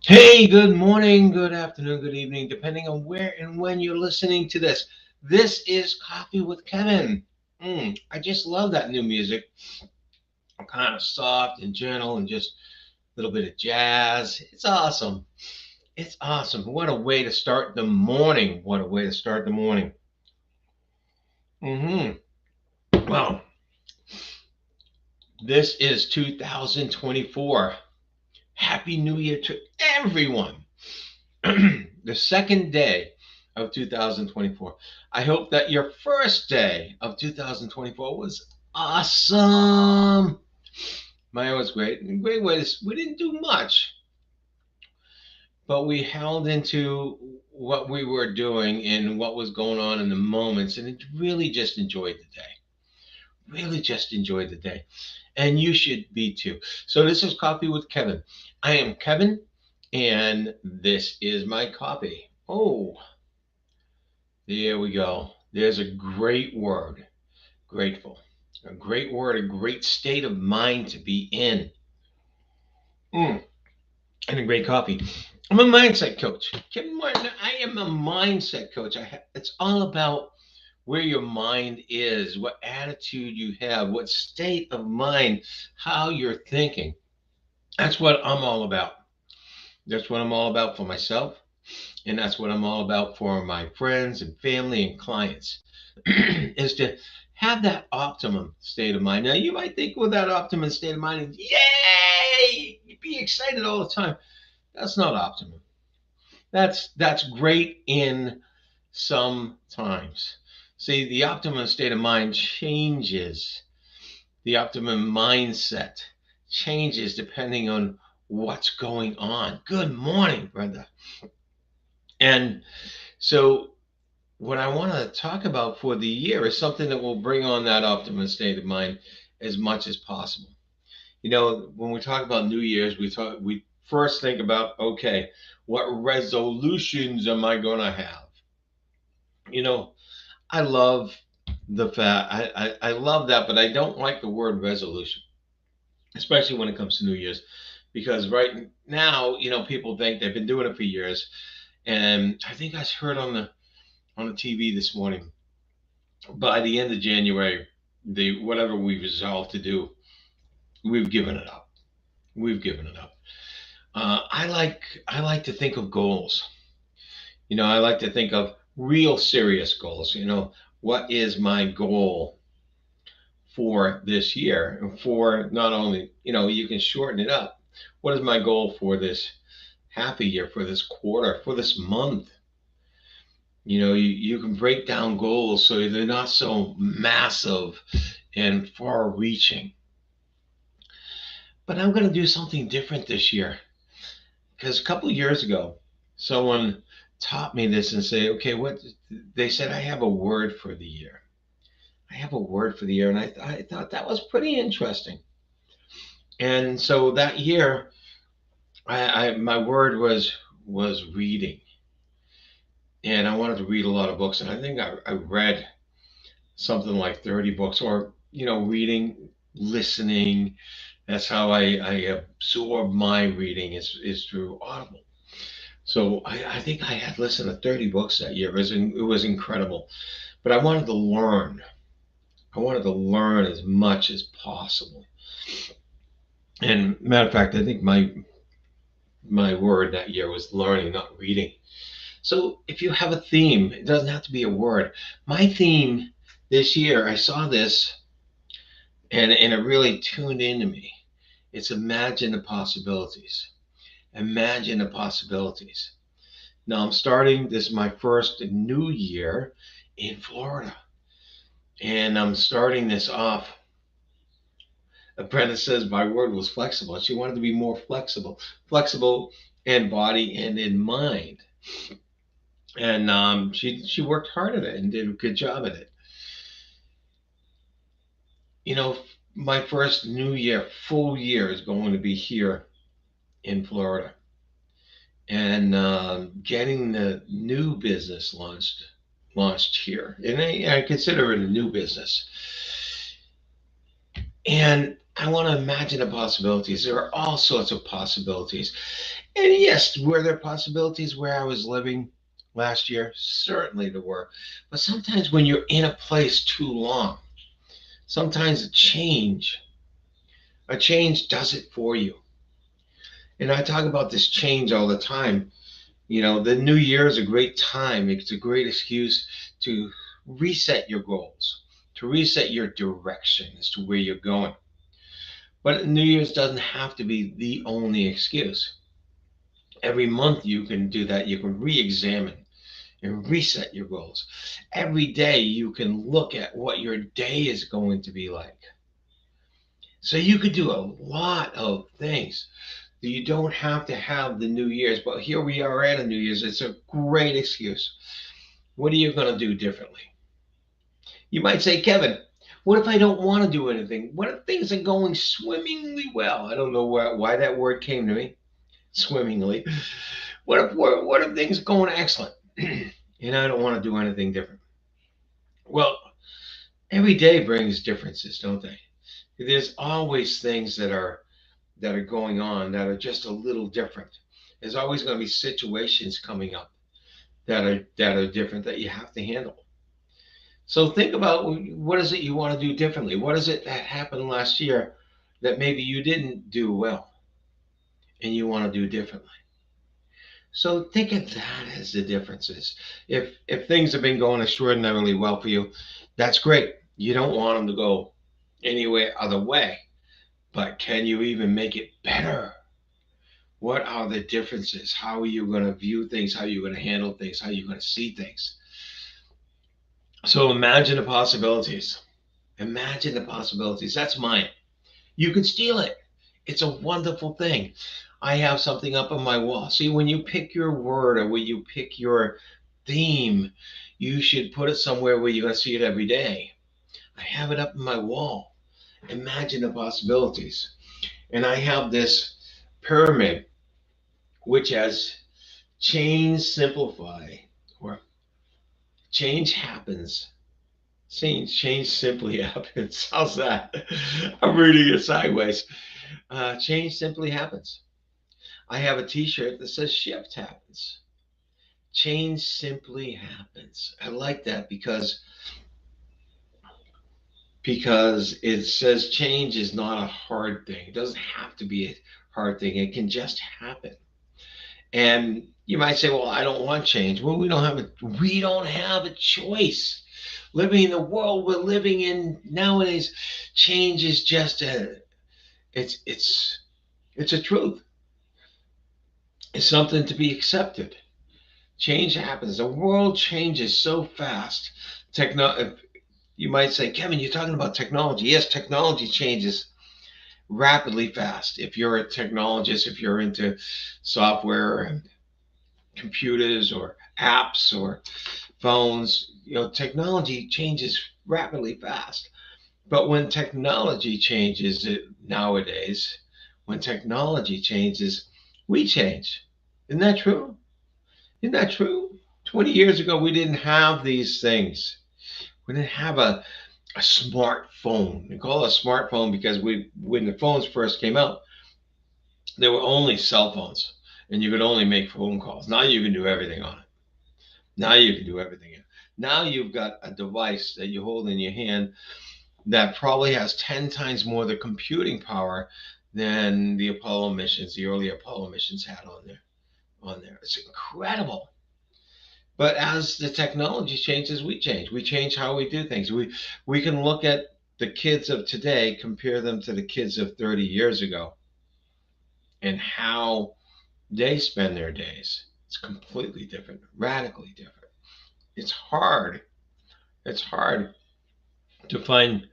Hey, good morning, good afternoon, good evening, depending on where and when you're listening to this. This is Coffee with Kevin. I just love that new music. Kind of soft and gentle and just a little bit of jazz. It's awesome. It's awesome. What a way to start the morning. What a way to start the morning. hmm Well, this is 2024. Happy New Year to everyone. The second day of 2024. I hope that your first day of 2024 was awesome. Mine was great. Great ways. We didn't do much, but we held into what we were doing and what was going on in the moments, and it really just enjoyed the day. Really just enjoyed the day. And you should be too. So this is Coffee with Kevin. I am Kevin, and this is my coffee. Oh, there we go. There's a great word, grateful. A great word, a great state of mind to be in. Mm, and a great coffee. I'm a mindset coach. Kevin Martin, I am a mindset coach. It's all about where your mind is, what attitude you have, what state of mind, how you're thinking. That's what I'm all about. That's what I'm all about for myself. And that's what I'm all about for my friends and family and clients is to have that optimum state of mind. Now, you might think, well, that optimum state of mind is, yay, be excited all the time. That's not optimum. That's great in some times. See, the optimum state of mind changes. The optimum mindset changes depending on what's going on. Good morning, Brenda. And so what I want to talk about for the year is something that will bring on that optimist state of mind as much as possible. You know, when we talk about New Year's, we first think about, okay, what resolutions am I going to have? You know, I love the fact I love that, but I don't like the word resolution, especially when it comes to New Year's, because right now, people think they've been doing it for years, and I think I heard on the TV this morning by the end of January, the whatever we resolved to do, we've given it up. We've given it up. I like to think of goals. I like to think of real serious goals. What is my goal for this year? And for not only, you can shorten it up. What is my goal for this half a year, for this quarter, for this month? You can break down goals so they're not so massive and far reaching. But I'm going to do something different this year because a couple of years ago, someone taught me this and say, okay, what they said, I have a word for the year. I have a word for the year. And I thought that was pretty interesting. And so that year, my word was reading. And I wanted to read a lot of books. And I think I read something like 30 books or, reading, listening. That's how I absorb my reading is through Audible. So I think I had listened to 30 books that year. It was incredible. But I wanted to learn. I wanted to learn as much as possible. And matter of fact, I think my word that year was learning, not reading. So if you have a theme, it doesn't have to be a word. My theme this year, I saw this and it really tuned into me. It's imagine the possibilities. Imagine the possibilities. Now I'm starting this my first new year in Florida. And I'm starting this off. Brenda says my word was flexible. She wanted to be more flexible, flexible in body and in mind. And she worked hard at it and did a good job at it. You know, my first new year, full year, is going to be here in Florida, and getting the new business launched here, and I consider it a new business. And I want to imagine the possibilities. There are all sorts of possibilities. And yes, were there possibilities where I was living last year? Certainly there were. But sometimes when you're in a place too long, sometimes a change does it for you. And I talk about this change all the time. You know, the new year is a great time. It's a great excuse to reset your goals, to reset your direction as to where you're going. But New Year's doesn't have to be the only excuse. Every month you can do that. You can re examine and reset your goals. Every day you can look at what your day is going to be like. So you could do a lot of things. You don't have to have the New Year's, but here we are at a New Year's. It's a great excuse. What are you going to do differently? You might say, Kevin, what if I don't want to do anything? What if things are going swimmingly well? I don't know why that word came to me, swimmingly. What if things are going excellent and I don't want to do anything different? Well, every day brings differences, don't they? There's always things that are going on that are just a little different. There's always going to be situations coming up that are different that you have to handle. So think about what is it you want to do differently? What is it that happened last year that maybe you didn't do well and you want to do differently? So think of that as the differences. If things have been going extraordinarily well for you, that's great. You don't want them to go any other way, but can you even make it better? What are the differences? How are you going to view things? How are you going to handle things? How are you going to see things? So imagine the possibilities. Imagine the possibilities. That's mine. You could steal it. It's a wonderful thing. I have something up on my wall. See, when you pick your word or when you pick your theme, you should put it somewhere where you're going to see it every day. I have it up on my wall. Imagine the possibilities. And I have this pyramid which has change, simplify, or change happens. Change simply happens. How's that? I'm reading it sideways. Change simply happens. I have a T-shirt that says "Shift happens." Change simply happens. I like that because it says change is not a hard thing. It doesn't have to be a hard thing. It can just happen. And you might say, "Well, I don't want change." Well, we don't have a choice. Living in the world we're living in nowadays, change is just it's a truth. It's something to be accepted. Change happens. The world changes so fast. Techno, you might say, Kevin, you're talking about technology. Yes, technology changes rapidly fast. If you're a technologist, if you're into software and computers or apps or phones, technology changes rapidly fast. But when technology changes nowadays, when technology changes, we change. Isn't that true? Isn't that true? 20 years ago, we didn't have these things. We didn't have a smartphone. We call it a smartphone because when the phones first came out, there were only cell phones and you could only make phone calls. Now you can do everything on it. Now you can do everything. Now you've got a device that you hold in your hand that probably has 10 times more the computing power than the Apollo missions, the early Apollo missions had on there. It's incredible. But as the technology changes, we change. We change how we do things. We can look at the kids of today, compare them to the kids of 30 years ago, and how they spend their days. It's completely different, radically different. It's hard. It's hard to find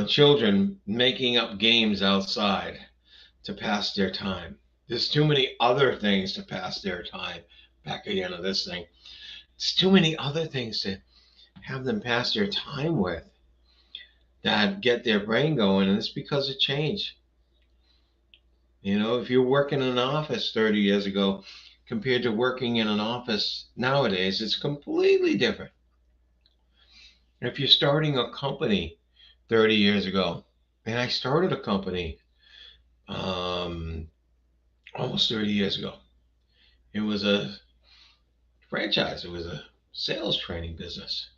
children making up games outside to pass their time. There's too many other things to pass their time. Back again to this thing. There's too many other things to have them pass their time with that get their brain going, and it's because of change. If you're working in an office 30 years ago compared to working in an office nowadays, it's completely different. If you're starting a company 30 years ago And I started a company um, almost 30 years ago. It was a franchise, it was a sales training business.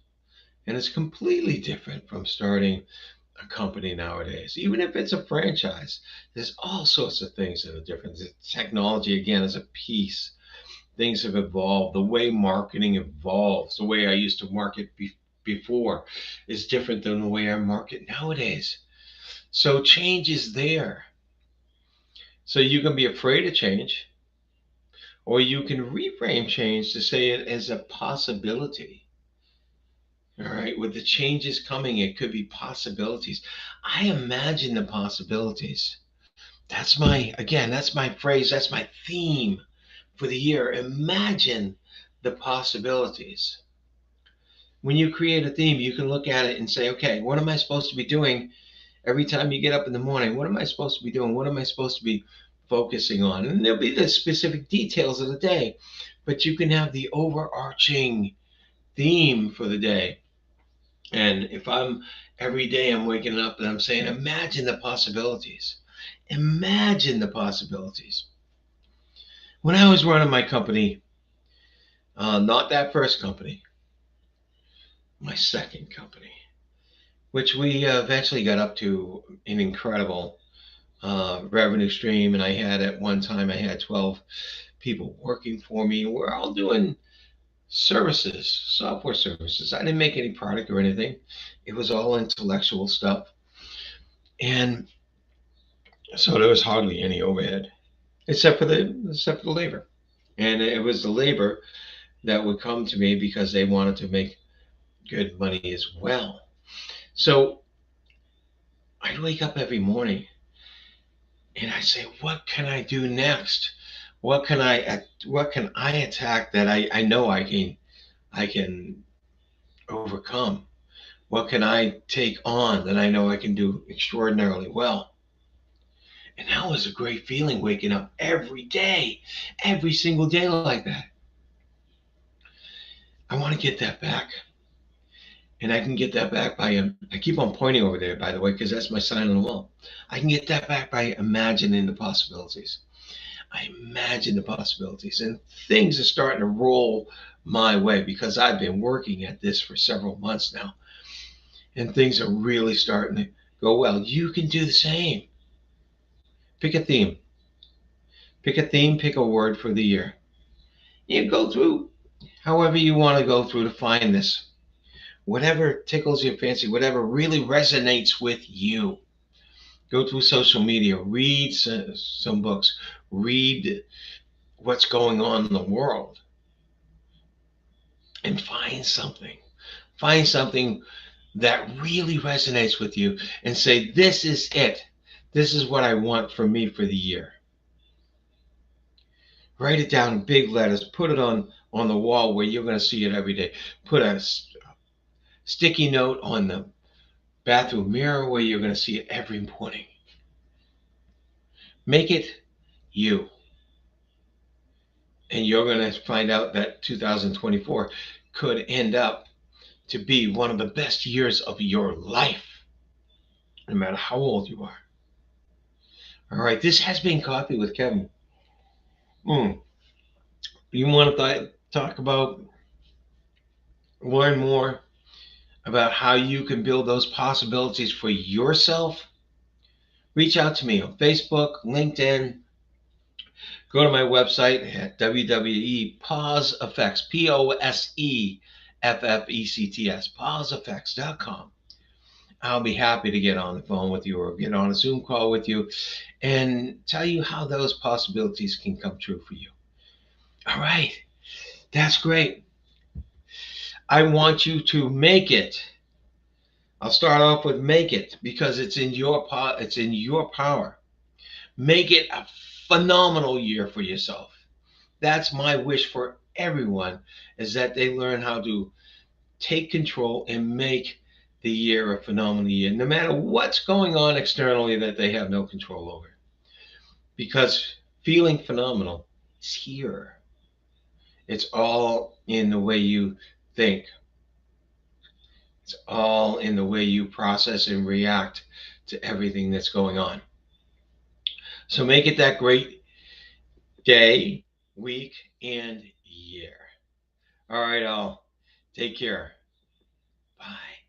And it's completely different from starting a company nowadays. Even if it's a franchise, there's all sorts of things that are different. The technology, again, is a piece. Things have evolved. The way marketing evolves, the way I used to market before is different than the way I market nowadays. So change is there. So you can be afraid of change, or you can reframe change to say it as a possibility. All right, with the changes coming, it could be possibilities. I imagine the possibilities. That's my phrase, that's my theme for the year. Imagine the possibilities. When you create a theme, you can look at it and say, okay, what am I supposed to be doing every time you get up in the morning? What am I supposed to be doing? What am I supposed to be focusing on? And there'll be the specific details of the day, but you can have the overarching theme for the day. And if I'm every day I'm waking up and I'm saying, imagine the possibilities. Imagine the possibilities. When I was running my company, not that first company, my second company, which we eventually got up to an incredible revenue stream. And I had at one time, I had 12 people working for me. We're all doing services, software services. I didn't make any product or anything. It was all intellectual stuff. And so there was hardly any overhead except for the labor. And it was the labor that would come to me because they wanted to make good money as well. So I'd wake up every morning and I say, what can I do next? What can I attack that I know I can overcome? What can I take on that I know I can do extraordinarily well? And that was a great feeling waking up every day, every single day like that. I want to get that back. And I can get that back by, I keep on pointing over there, by the way, because that's my sign on the wall. I can get that back by imagining the possibilities. I imagine the possibilities, and things are starting to roll my way because I've been working at this for several months now, and things are really starting to go well. You can do the same. Pick a theme. Pick a theme, pick a word for the year. You go through however you want to go through to find this. Whatever tickles your fancy, whatever really resonates with you. Go through social media, read some books, read what's going on in the world, and find something. Find something that really resonates with you and say, this is it. This is what I want for me for the year. Write it down in big letters. Put it on the wall where you're going to see it every day. Put a sticky note on the bathroom mirror where you're going to see it every morning. Make it you. And you're going to find out that 2024 could end up to be one of the best years of your life, no matter how old you are. All right, this has been Coffee with Kevin. You want to talk about, learn more about how you can build those possibilities for yourself? Reach out to me on Facebook, LinkedIn. Go to my website at www.poseeffects, POSEFFECTS, poseeffects.com. I'll be happy to get on the phone with you or get on a Zoom call with you and tell you how those possibilities can come true for you. All right, that's great. I want you to make it. I'll start off with make it because it's in your power. Make it a phenomenal year for yourself. That's my wish for everyone, is that they learn how to take control and make the year a phenomenal year, no matter what's going on externally that they have no control over. Because feeling phenomenal is here. It's all in the way you think. It's all in the way you process and react to everything that's going on. So make it that great day, week, and year. All right, all. Take care. Bye.